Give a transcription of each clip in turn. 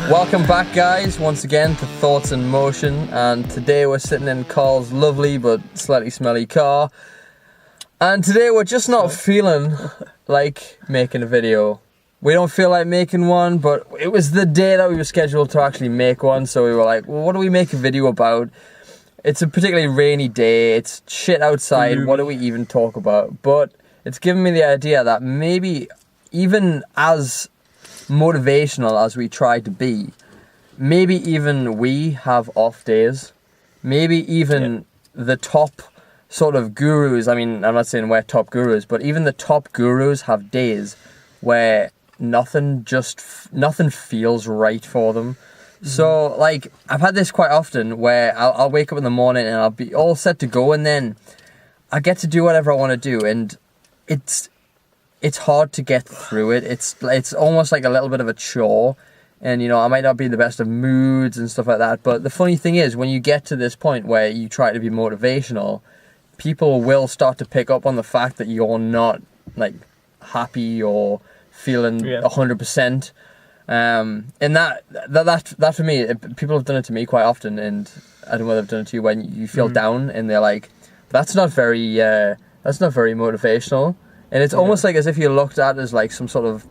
Welcome back, guys, once again to Thoughts in Motion, and today we're sitting in Carl's lovely but slightly smelly car, and today we're just not feeling like making a video. We don't feel like making one, but it was the day that we were scheduled to actually make one, so we were like, well, what do we make a video about? It's a particularly rainy day, it's shit outside, what do we even talk about? But it's given me the idea that maybe even as motivational as we try to be, maybe even we have off days. Maybe even the top sort of gurus, I mean, I'm not saying we're top gurus, but even the top gurus have days where nothing feels right for them. So, like, I've had this quite often where I'll wake up in the morning and I'll be all set to go, and then I get to do whatever I want to do, and it's hard to get through it. It's almost like a little bit of a chore, and, you know, I might not be in the best of moods and stuff like that, but the funny thing is, when you get to this point where you try to be motivational, people will start to pick up on the fact that you're not, like, happy or feeling 100%. And that for me, people have done it to me quite often, and I don't know whether they've done it to you, when you feel down and they're like, that's not very motivational. And it's almost like as if you're looked at as like some sort of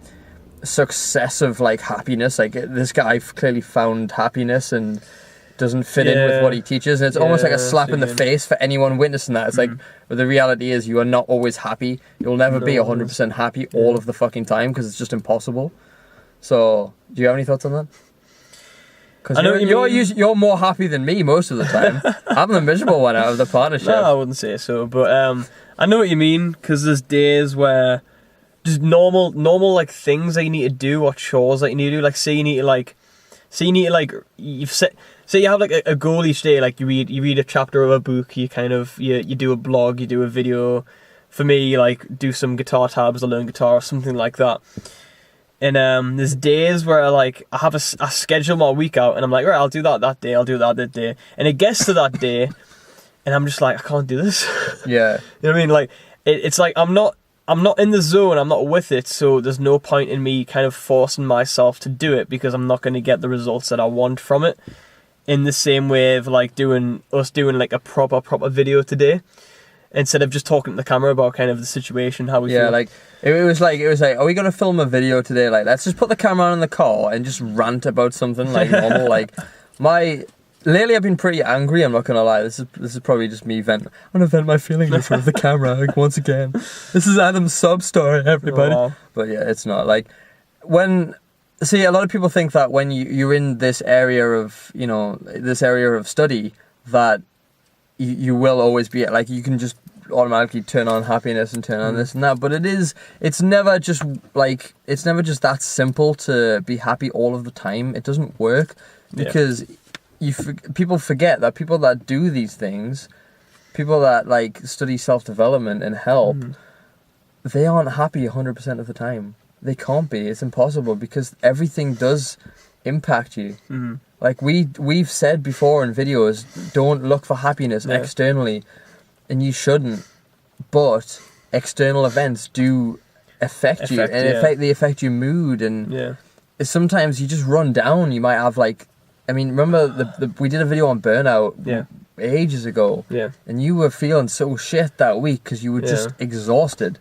successive like happiness, like this guy clearly found happiness and doesn't fit in with what he teaches, and it's almost like a slap in the face for anyone witnessing that. It's like, but the reality is you are not always happy. You'll never be 100% happy all of the fucking time, because it's just impossible. So, do you have any thoughts on that? Because you're more happy than me most of the time. I'm the miserable one out of the partnership. No, I wouldn't say so, but I know what you mean, because there's days where just normal like things that you need to do, or chores that you need to do. Like, say you have like a goal each day. Like you read a chapter of a book. You do a blog. You do a video. For me, like, do some guitar tabs or learn guitar or something like that. And there's days where I schedule my week out, and I'm like, right, I'll do that day, I'll do that day. And it gets to that day, and I'm just like, I can't do this. Yeah. You know what I mean? Like, it's like I'm not in the zone, I'm not with it, so there's no point in me kind of forcing myself to do it, because I'm not going to get the results that I want from it. In the same way of like doing like a proper video today, instead of just talking to the camera about kind of the situation, how we feel. Yeah, like, it was like, are we going to film a video today? Like, let's just put the camera on in the car and just rant about something like normal. Like, lately I've been pretty angry, I'm not going to lie. This is probably just me venting. I'm going to vent my feelings in front of the camera, like, once again. This is Adam's sub story, everybody. Oh, wow. But yeah, it's not. Like, a lot of people think that when you're in this area of, you know, this area of study, that you will always be, like, you can just automatically turn on happiness and turn on this and that, but it's never just that simple to be happy all of the time. It doesn't work, because people forget that people that do these things, people that like study self-development and help, they aren't happy 100% of the time. They can't be. It's impossible, because everything does impact you. Like we've said before in videos, don't look for happiness externally, and you shouldn't. But external events do affect you, and they affect your mood, and sometimes you just run down. You might have like, I mean, remember we did a video on burnout ages ago, and you were feeling so shit that week because you were just exhausted.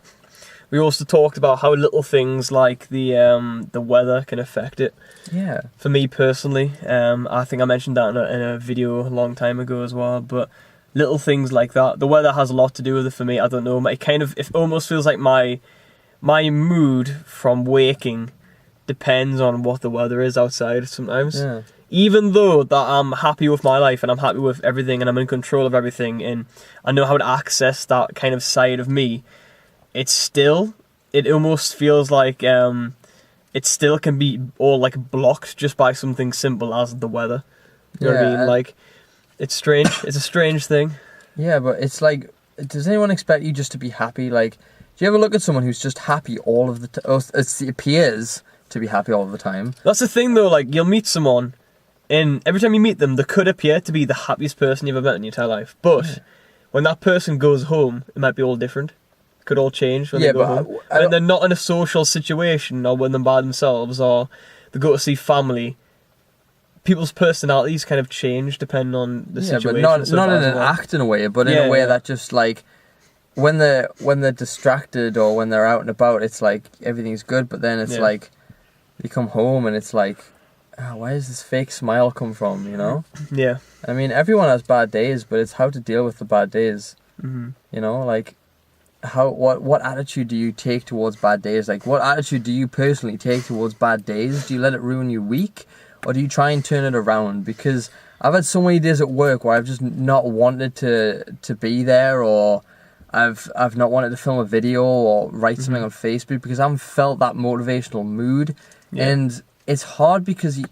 We also talked about how little things like the weather can affect it. Yeah. For me personally, I think I mentioned that in a video a long time ago as well. But little things like that, the weather has a lot to do with it for me. I don't know. It almost feels like my mood from waking depends on what the weather is outside sometimes. Yeah. Even though that I'm happy with my life and I'm happy with everything and I'm in control of everything and I know how to access that kind of side of me, it almost feels like it still can be all like blocked just by something simple as the weather. You know what I mean? Like, it's strange. It's a strange thing. Yeah, but it's like, does anyone expect you just to be happy? Like, do you ever look at someone who's just happy all of the time? It appears to be happy all of the time. That's the thing though, like, you'll meet someone and every time you meet them, they could appear to be the happiest person you've ever met in your entire life. But when that person goes home, it might be all different. Could all change when they go home. When they're not in a social situation, or when they're by themselves, or they go to see family, people's personalities kind of change depending on the situation. But not in an acting way, but in a way that just like when they're distracted or when they're out and about, it's like everything's good, but then it's like you come home and it's like, oh, where does this fake smile come from, you know? Yeah. I mean, everyone has bad days, but it's how to deal with the bad days. Mm-hmm. You know, like what attitude do you take towards bad days? Like, what attitude do you personally take towards bad days? Do you let it ruin your week, or do you try and turn it around? Because I've had so many days at work where I've just not wanted to be there, or I've not wanted to film a video or write something on Facebook because I haven't felt that motivational mood. Yeah. And it's hard because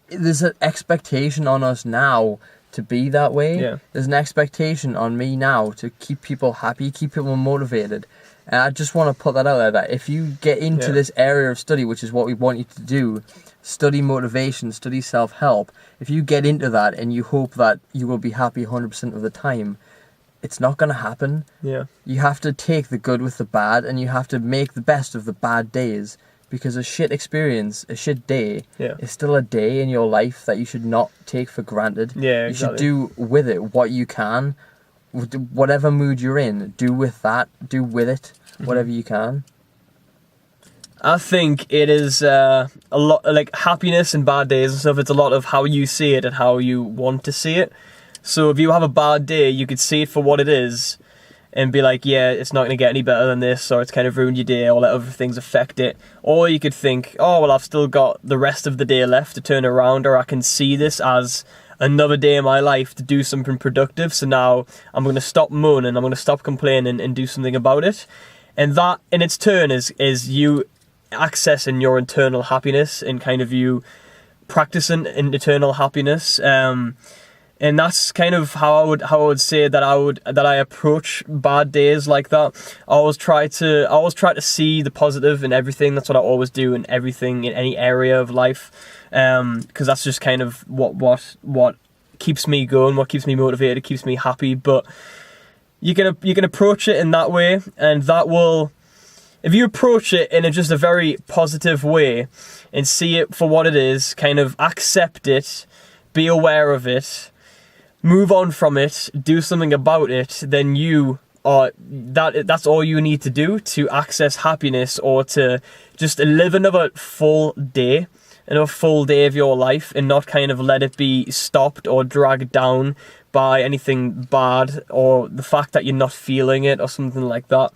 there's an expectation on us now to be that way. Yeah. There's an expectation on me now to keep people happy, keep people motivated. And I just want to put that out there, that if you get into this area of study, which is what we want you to do, study motivation, study self-help, if you get into that and you hope that you will be happy 100% of the time, it's not going to happen. Yeah. You have to take the good with the bad, and you have to make the best of the bad days. Because a shit experience, a shit day, is still a day in your life that you should not take for granted. Yeah, exactly. You should do with it what you can. Whatever mood you're in, do with it whatever you can. I think it is a lot, like happiness and bad days and stuff, it's a lot of how you see it and how you want to see it. So if you have a bad day, you could see it for what it is, and be like, yeah, it's not going to get any better than this, or it's kind of ruined your day, or let other things affect it. Or you could think, oh, well, I've still got the rest of the day left to turn around, or I can see this as another day in my life to do something productive. So now I'm going to stop moaning, I'm going to stop complaining and do something about it. And that, in its turn, is you accessing your internal happiness and kind of you practicing internal happiness. And that's kind of how I would say that I approach bad days like that. I always try to see the positive in everything. That's what I always do in everything, in any area of life, because that's just kind of what keeps me going, what keeps me motivated, keeps me happy. But you can approach it in that way, and that will, if you approach it in just a very positive way and see it for what it is, kind of accept it, be aware of it, move on from it, do something about it, then that's all you need to do to access happiness, or to just live another full day of your life, and not kind of let it be stopped or dragged down by anything bad, or the fact that you're not feeling it or something like that.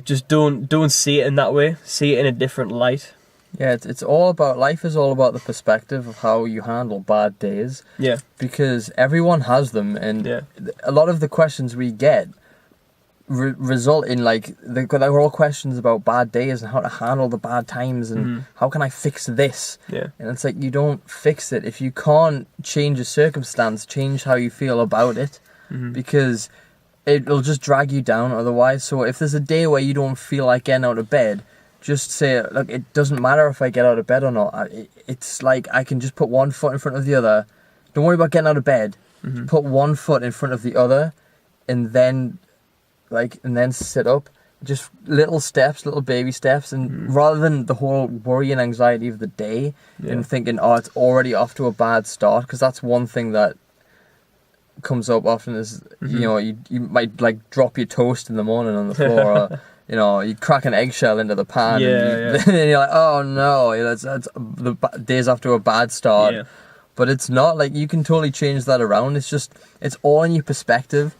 Just don't see it in that way. See it in a different light. Yeah, it's all about, life is all about the perspective of how you handle bad days. Yeah. Because everyone has them, and a lot of the questions we get result in, like, they're all questions about bad days and how to handle the bad times, and how can I fix this? Yeah. And it's like, you don't fix it. If you can't change a circumstance, change how you feel about it, because it'll just drag you down otherwise. So if there's a day where you don't feel like getting out of bed, just say, look, it doesn't matter if I get out of bed or not. It's like, I can just put one foot in front of the other. Don't worry about getting out of bed. Put one foot in front of the other, and then sit up. Just little steps, little baby steps, and rather than the whole worry and anxiety of the day, and thinking, oh, it's already off to a bad start, because that's one thing that comes up often is, you know, you might like drop your toast in the morning on the floor, or you know, you crack an eggshell into the pan, and you're like, oh no, you know, it's the days after a bad start. Yeah. But it's not, like, you can totally change that around. It's all in your perspective.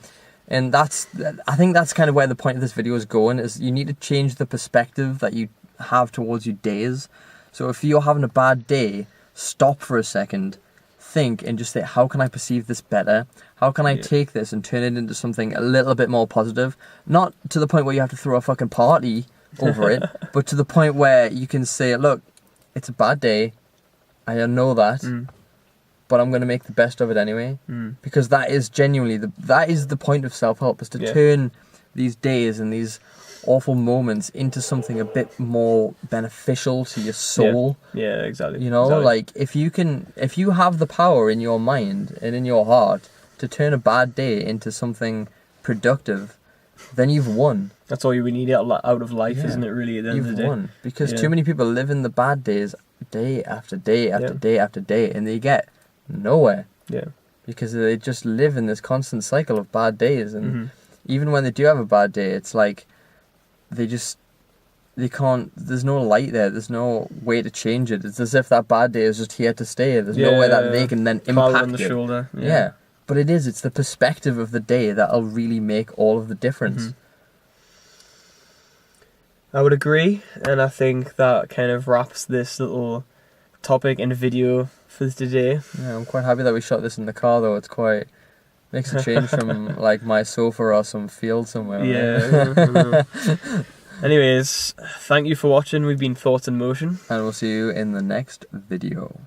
And I think that's kind of where the point of this video is going, is you need to change the perspective that you have towards your days. So if you're having a bad day, stop for a second, think, and just say, how can I perceive this better? How can I take this and turn it into something a little bit more positive? Not to the point where you have to throw a fucking party over it, but to the point where you can say, look, it's a bad day, I know that, but I'm going to make the best of it anyway. Because that is genuinely, that is the point of self-help, is to turn these days and these awful moments into something a bit more beneficial to your soul. Yeah, exactly. You know, like, if you have the power in your mind and in your heart to turn a bad day into something productive, then you've won. That's all you need out of life, isn't it, really, at the end of the day? You've won. Because too many people live in the bad days day after day after day after day, and they get Nowhere. Yeah. Because they just live in this constant cycle of bad days, and even when they do have a bad day, it's like they can't, there's no light there, there's no way to change it. It's as if that bad day is just here to stay. There's no way that they can then impact on the it. Shoulder. Yeah. But it's the perspective of the day that'll really make all of the difference. I would agree, and I think that kind of wraps this little topic and video for today. Yeah, I'm quite happy that we shot this in the car, though. It's quite makes a change from like my sofa or some field somewhere. Yeah. Anyways, thank you for watching. We've been Thoughts in Motion, and we'll see you in the next video.